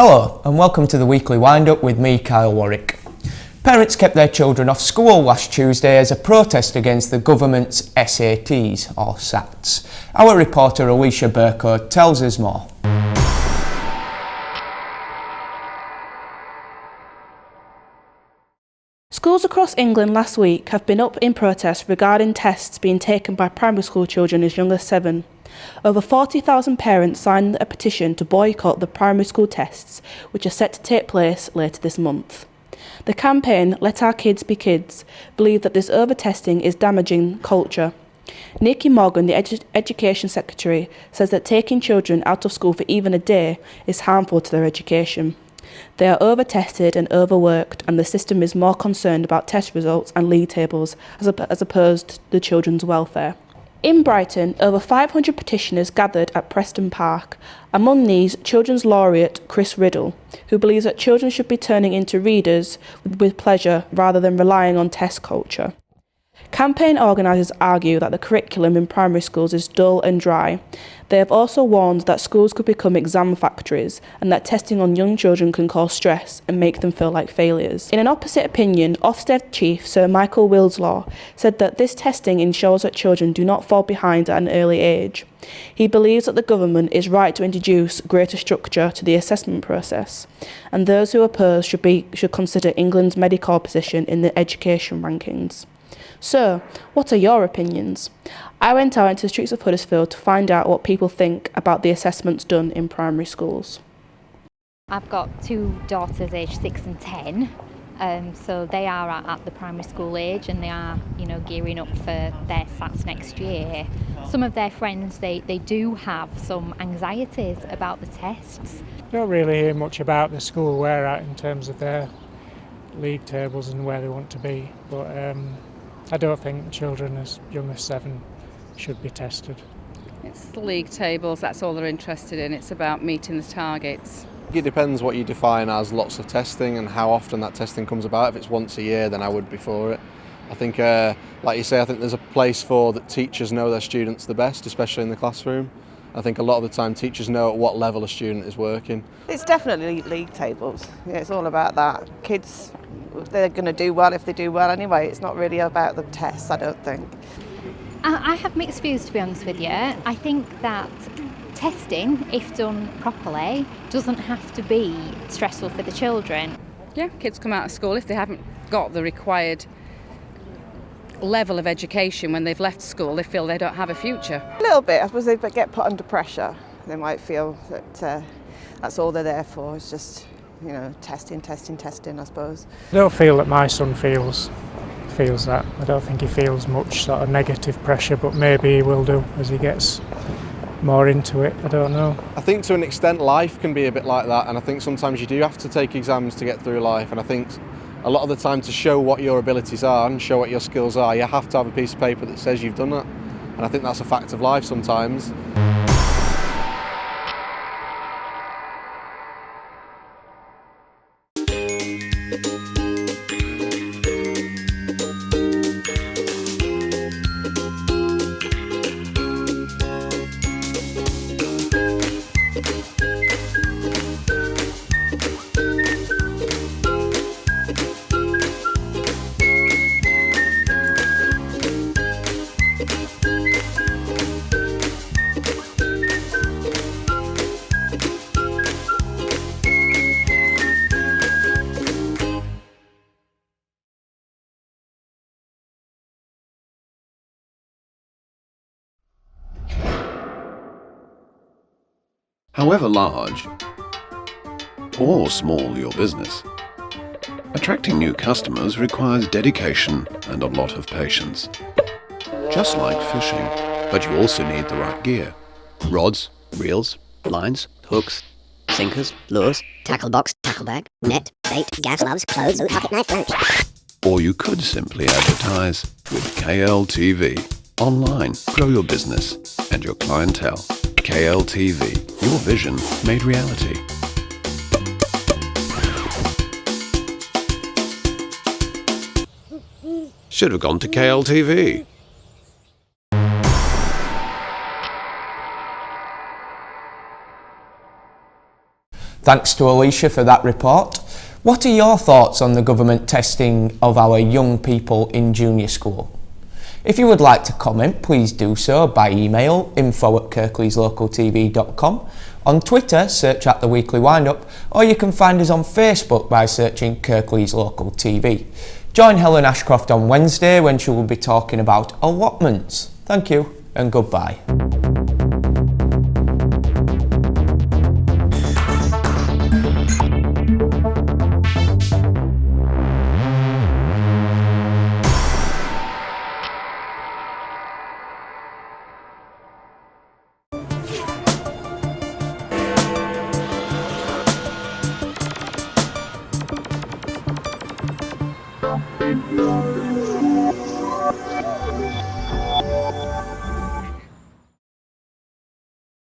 Hello and welcome to the weekly wind-up with me, Kyle Warwick. Parents kept their children off school last Tuesday as a protest against the government's SATs, or SATs. Our reporter Alisha Berkoh tells us more. Schools across England last week have been up in protest regarding tests being taken by primary school children as young as 7. Over 40,000 parents signed a petition to boycott the primary school tests, which are set to take place later this month. The campaign, Let Our Kids Be Kids, believe that this over-testing is damaging culture. Nikki Morgan, the Education Secretary, says that taking children out of school for even a day is harmful to their education. They are over-tested and overworked, and the system is more concerned about test results and league tables as opposed to the children's welfare. In Brighton, over 500 petitioners gathered at Preston Park. Among these, Children's Laureate Chris Riddle, who believes that children should be turning into readers with pleasure rather than relying on test culture. Campaign organisers argue that the curriculum in primary schools is dull and dry. They have also warned that schools could become exam factories and that testing on young children can cause stress and make them feel like failures. In an opposite opinion, Ofsted Chief Sir Michael Wilslaw said that this testing ensures that children do not fall behind at an early age. He believes that the government is right to introduce greater structure to the assessment process, and those who oppose should consider England's Medicorps position in the education rankings. So, what are your opinions? I went out into the streets of Huddersfield to find out what people think about the assessments done in primary schools. I've got two daughters aged 6 and 10, so they are at the primary school age and they are, gearing up for their SATs next year. Some of their friends, they do have some anxieties about the tests. Don't really hear much about the school we're at in terms of their league tables and where they want to be, but I don't think children as young as 7 should be tested. It's the league tables, that's all they're interested in. It's about meeting the targets. It depends what you define as lots of testing and how often that testing comes about. If it's once a year, then I would be for it. I think, like you say, I think there's a place for that teachers know their students the best, especially in the classroom. I think a lot of the time teachers know at what level a student is working. It's definitely league tables. Yeah, it's all about that. Kids, they're going to do well if they do well anyway. It's not really about the tests, I don't think. I have mixed views, to be honest with you. I think that testing, if done properly, doesn't have to be stressful for the children. Yeah, kids come out of school if they haven't got the required level of education when they've left school, they feel they don't have a future. A little bit. I suppose they get put under pressure. They might feel that that's all they're there for. It's just, testing, I suppose. I don't feel that my son feels that. I don't think he feels much sort of negative pressure, but maybe he will do as he gets more into it. I don't know. I think to an extent life can be a bit like that, and I think sometimes you do have to take exams to get through life, and I think a lot of the time to show what your abilities are and show what your skills are, you have to have a piece of paper that says you've done that, and I think that's a fact of life sometimes. However large or small your business, attracting new customers requires dedication and a lot of patience. Just like fishing, but you also need the right gear. Rods, reels, lines, hooks, sinkers, lures, tackle box, tackle bag, net, bait, gas gloves, clothes, pocket knife, lunch. Or you could simply advertise with KLTV. Online, grow your business and your clientele. KLTV, your vision made reality. Should have gone to KLTV. Thanks to Alisha for that report. What are your thoughts on the government testing of our young people in junior school? If you would like to comment, please do so by email info@kirkleeslocaltv.com. On Twitter, search at The Weekly Windup, or you can find us on Facebook by searching Kirklees Local TV. Join Helen Ashcroft on Wednesday when she will be talking about allotments. Thank you and goodbye.